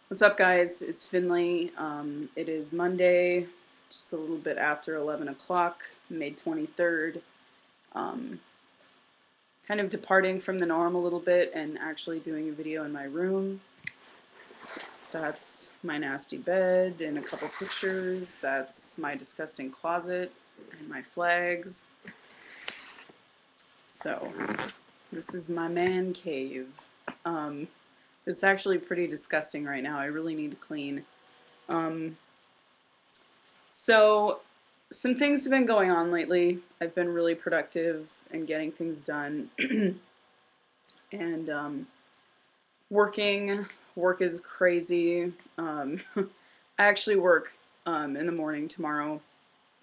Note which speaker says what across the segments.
Speaker 1: What's up, guys? It's Finley. It is Monday, just a little bit after 11 o'clock, May 23rd. Um, kind of departing from the norm a little bit and actually doing a video in my room. That's my nasty bed and a couple pictures. That's my disgusting closet and my flags. So, this is my man cave. Um, it's actually pretty disgusting right now. I really need to clean. Um, So, some things have been going on lately. I've been really productive and getting things done, and working. Work is crazy. I actually work in the morning tomorrow,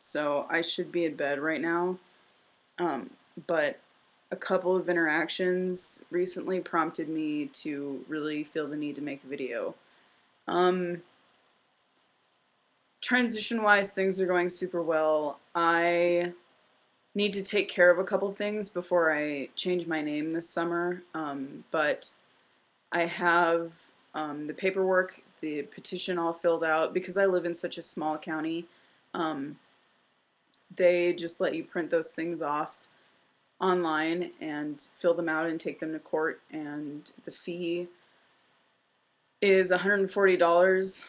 Speaker 1: so I should be in bed right now. Um, but a couple of interactions recently prompted me to really feel the need to make a video. Um, Transition-wise, things are going super well. I need to take care of a couple things before I change my name this summer, but I have the paperwork, the petition all filled out. Because I live in such a small county, um, they just let you print those things off online and fill them out and take them to court, and the fee is $140,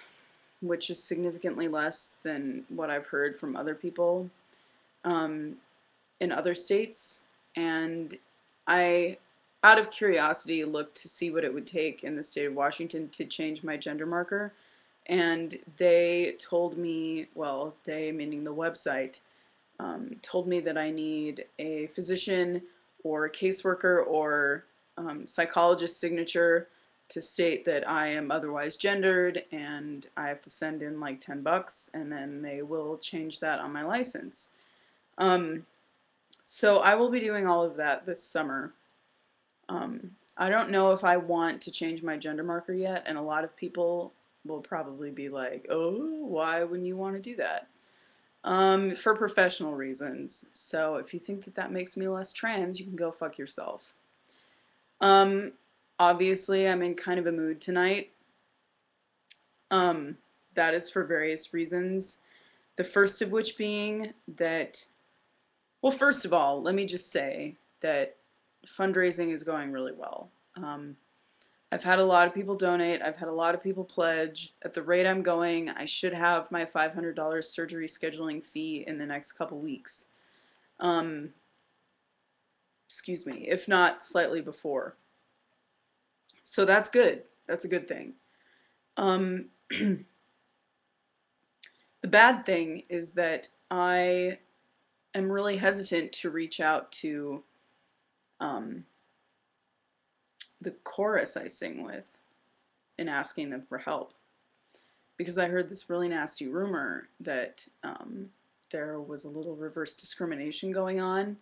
Speaker 1: which is significantly less than what I've heard from other people. In other states, and I, out of curiosity, looked to see what it would take in the state of Washington to change my gender marker, and they told me, well, they meaning the website, told me that I need a physician or a caseworker or psychologist signature to state that I am otherwise gendered, and I have to send in like $10, and then they will change that on my license. Um, so I will be doing all of that this summer. I don't know if I want to change my gender marker yet, and a lot of people will probably be like, oh, why wouldn't you want to do that? For professional reasons. So if you think that that makes me less trans, you can go fuck yourself. Um, Obviously, I'm in kind of a mood tonight. Um, that is for various reasons. The first of which being that, well, first of all, let me just say that fundraising is going really well. I've had a lot of people donate. I've had a lot of people pledge. At the rate I'm going, I should have my $500 surgery scheduling fee in the next couple weeks. Um, Excuse me, if not slightly before. So that's good. That's a good thing. The bad thing is that I am really hesitant to reach out to um, the chorus I sing with and asking them for help, because I heard this really nasty rumor that there was a little reverse discrimination going on,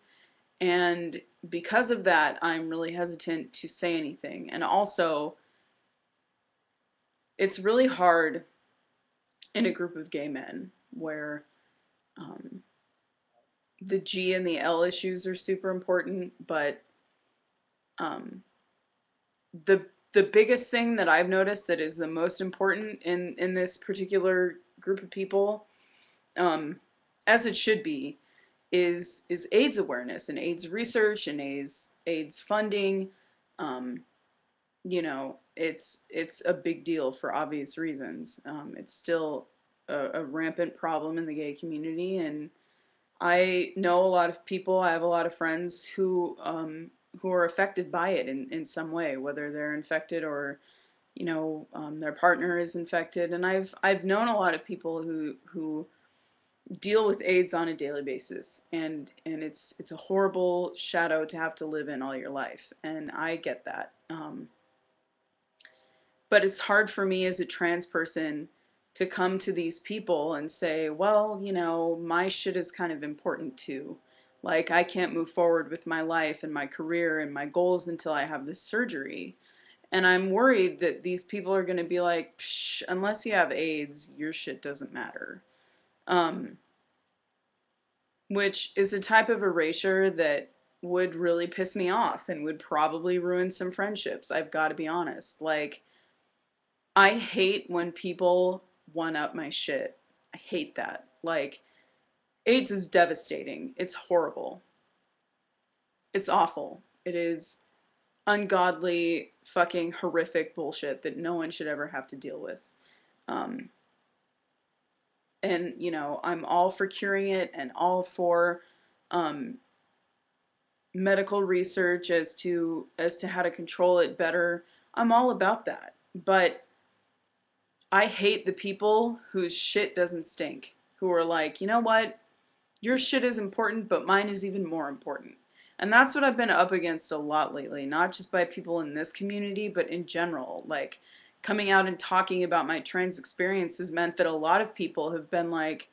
Speaker 1: and because of that, I'm really hesitant to say anything. And also, it's really hard in a group of gay men where um, the G and the L issues are super important, but um, the biggest thing that I've noticed that is the most important in this particular group of people, um, as it should be, is AIDS awareness and AIDS research and AIDS funding. Um, you know, it's a big deal for obvious reasons. It's still a rampant problem in the gay community, and I know a lot of people. I have a lot of friends who are affected by it in some way, whether they're infected or their partner is infected. And I've known a lot of people who deal with AIDS on a daily basis, and it's a horrible shadow to have to live in all your life, and I get that. But it's hard for me as a trans person to come to these people and say, well, my shit is kind of important too. Like, I can't move forward with my life and my career and my goals until I have this surgery. And I'm worried that these people are going to be like, psh, unless you have AIDS, your shit doesn't matter. Um, which is a type of erasure that would really piss me off and would probably ruin some friendships. I've got to be honest. Like, I hate when people one up my shit. I hate that. Like, AIDS is devastating. It's horrible. It's awful. It is ungodly, fucking horrific bullshit that no one should ever have to deal with. Um, and, you know, I'm all for curing it and all for um, medical research as to how to control it better. I'm all about that. But I hate the people whose shit doesn't stink, who are like, you know what? Your shit is important, but mine is even more important. And that's what I've been up against a lot lately, not just by people in this community, but in general. Like, coming out and talking about my trans experience has meant that a lot of people have been like,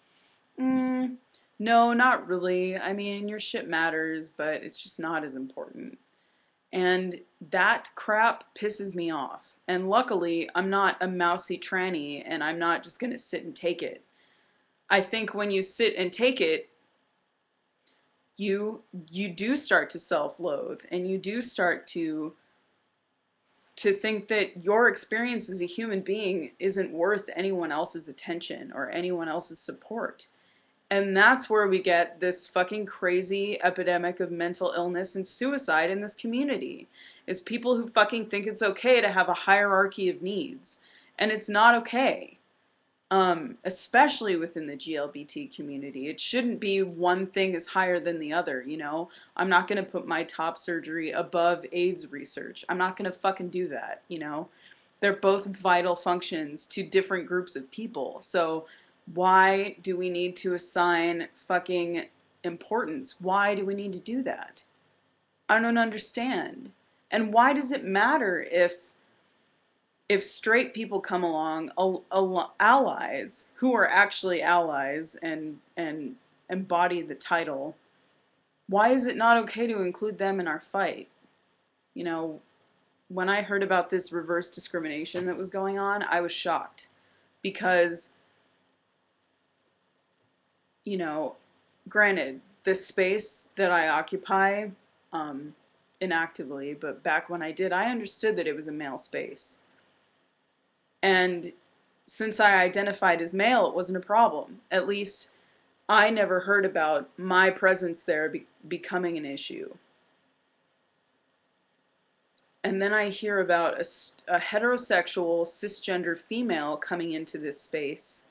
Speaker 1: no, not really. I mean, your shit matters, but it's just not as important. And that crap pisses me off. And luckily, I'm not a mousy tranny and I'm not just going to sit and take it. I think when you sit and take it, you do start to self-loathe and you do start to think that your experience as a human being isn't worth anyone else's attention or anyone else's support. And that's where we get this fucking crazy epidemic of mental illness and suicide in this community, is people who fucking think it's okay to have a hierarchy of needs. And it's not okay. Especially within the GLBT community. It shouldn't be one thing is higher than the other, you know? I'm not going to put my top surgery above AIDS research. I'm not going to fucking do that, you know? They're both vital functions to different groups of people. So why do we need to assign fucking importance? Why do we need to do that? I don't understand. And why does it matter if straight people come along, allies who are actually allies and embody the title, why is it not okay to include them in our fight? You know, when I heard about this reverse discrimination that was going on, I was shocked because, you know, granted, the space that I occupy, inactively, but back when I did, I understood that it was a male space. And since I identified as male, it wasn't a problem. At least I never heard about my presence there becoming an issue. And then I hear about a heterosexual cisgender female coming into this space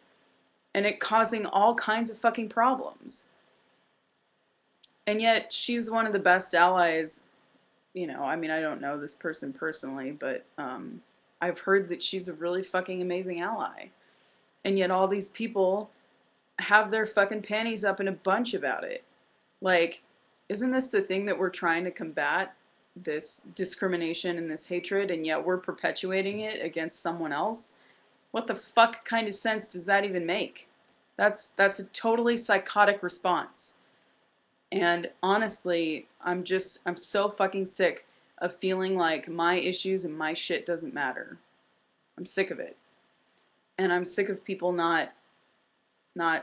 Speaker 1: and it causing all kinds of fucking problems. And yet she's one of the best allies, you know, I mean, I don't know this person personally, but I've heard that she's a really fucking amazing ally. And yet all these people have their fucking panties up in a bunch about it. Like, isn't this the thing that we're trying to combat? This discrimination and this hatred, and yet we're perpetuating it against someone else? What the fuck kind of sense does that even make? That's a totally psychotic response. And honestly, I'm so fucking sick of feeling like my issues and my shit doesn't matter. I'm sick of it. And I'm sick of people not I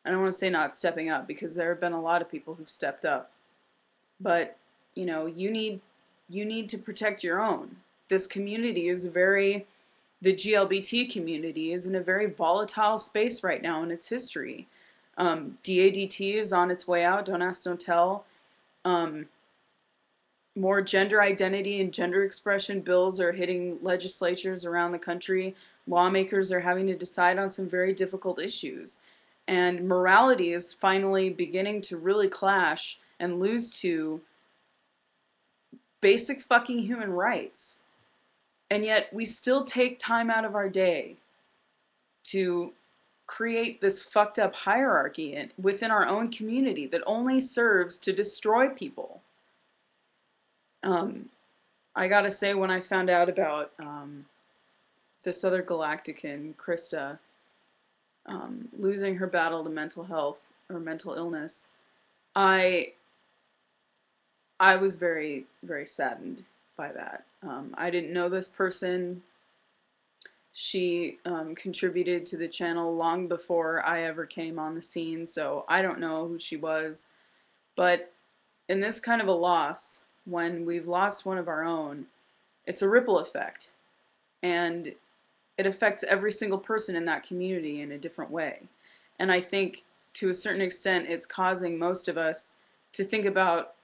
Speaker 1: don't want to say not stepping up, because there have been a lot of people who've stepped up. But, you know, you need to protect your own. This community is the GLBT community is in a very volatile space right now in its history. DADT is on its way out, don't ask, don't tell. More gender identity and gender expression bills are hitting legislatures around the country. Lawmakers are having to decide on some very difficult issues. And morality is finally beginning to really clash and lose to basic fucking human rights. And yet we still take time out of our day to create this fucked up hierarchy within our own community that only serves to destroy people. I gotta say, when I found out about this other Galactican, Krista, losing her battle to mental health or mental illness, I was very, very saddened by that. I didn't know this person. She contributed to the channel long before I ever came on the scene, so I don't know who she was. But in this kind of a loss, when we've lost one of our own, it's a ripple effect. And it affects every single person in that community in a different way. And I think to a certain extent it's causing most of us to think about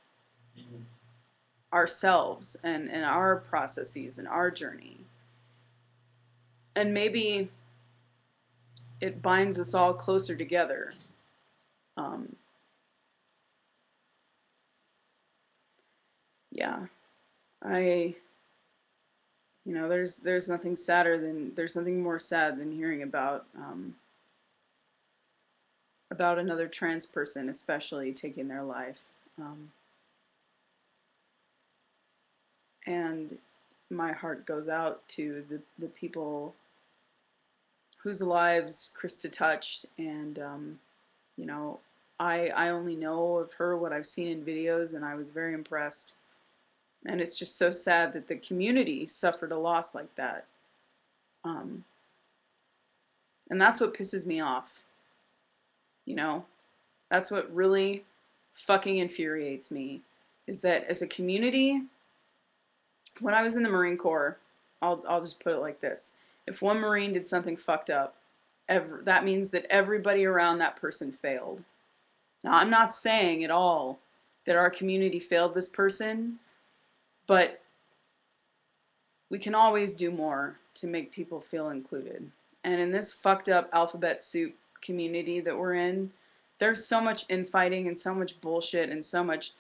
Speaker 1: ourselves and our processes and our journey. And maybe it binds us all closer together. Yeah, there's nothing sadder than, there's nothing more sad than hearing about another trans person, especially taking their life. And my heart goes out to the people whose lives Krista touched, and you know, I only know of her what I've seen in videos, and I was very impressed. And it's just so sad that the community suffered a loss like that. And that's what pisses me off. That's what really fucking infuriates me, is that as a community, when I was in the Marine Corps, I'll just put it like this. If one Marine did something fucked up, that means that everybody around that person failed. Now, I'm not saying at all that our community failed this person, but we can always do more to make people feel included. And in this fucked up alphabet soup community that we're in, there's so much infighting and so much bullshit and so much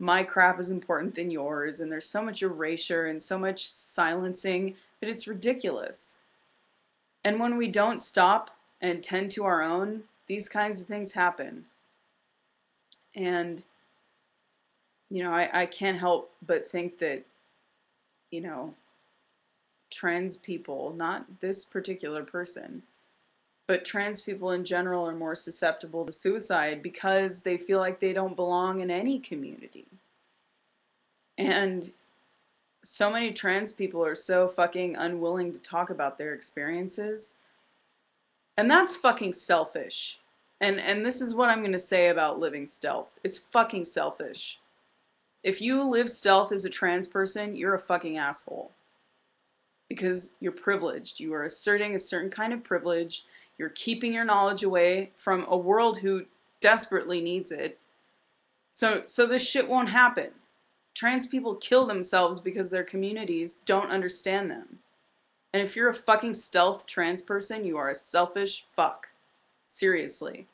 Speaker 1: my crap is important than yours, and there's so much erasure and so much silencing that it's ridiculous. And when we don't stop and tend to our own, these kinds of things happen. And I can't help but think that trans people, not this particular person, but trans people in general are more susceptible to suicide because they feel like they don't belong in any community. And so many trans people are so fucking unwilling to talk about their experiences. And that's fucking selfish. And this is what I'm going to say about living stealth. It's fucking selfish. If you live stealth as a trans person, you're a fucking asshole. Because you're privileged. You are asserting a certain kind of privilege. You're keeping your knowledge away from a world who desperately needs it. So this shit won't happen. Trans people kill themselves because their communities don't understand them. And if you're a fucking stealth trans person, you are a selfish fuck. Seriously.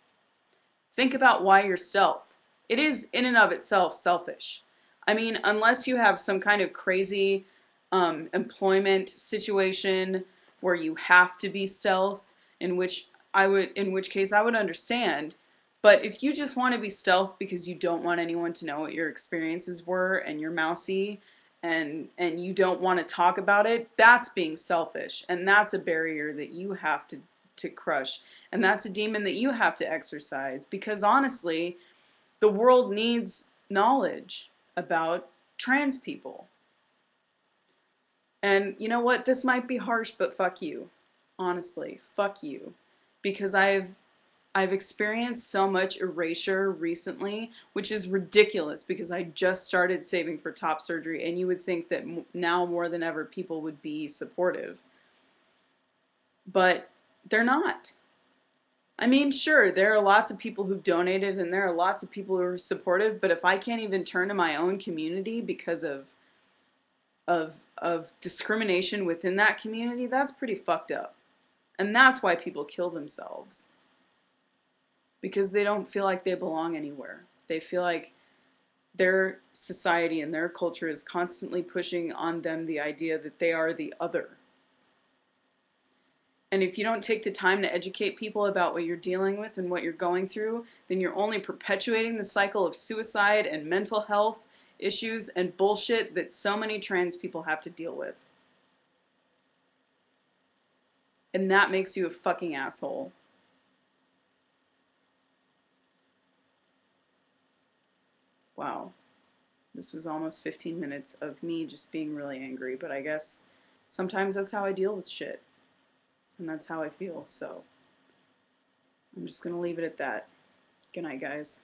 Speaker 1: Think about why you're stealth. It is in and of itself selfish. I mean, unless you have some kind of crazy employment situation where you have to be stealth, in which case I would understand. But if you just want to be stealth because you don't want anyone to know what your experiences were and you're mousy and you don't want to talk about it, that's being selfish, and that's a barrier that you have to crush, and that's a demon that you have to exercise, because honestly, the world needs knowledge about trans people. And you know what? This might be harsh, but fuck you. Honestly, fuck you. Because I've experienced so much erasure recently, which is ridiculous because I just started saving for top surgery, and you would think that now more than ever people would be supportive. But they're not. I mean, sure, there are lots of people who've donated and there are lots of people who are supportive, but if I can't even turn to my own community because of discrimination within that community, that's pretty fucked up. And that's why people kill themselves. Because they don't feel like they belong anywhere. They feel like their society and their culture is constantly pushing on them the idea that they are the other. And if you don't take the time to educate people about what you're dealing with and what you're going through, then you're only perpetuating the cycle of suicide and mental health issues and bullshit that so many trans people have to deal with. And that makes you a fucking asshole. Wow. This was almost 15 minutes of me just being really angry, but I guess sometimes that's how I deal with shit. And that's how I feel, so I'm just gonna leave it at that. Good night, guys.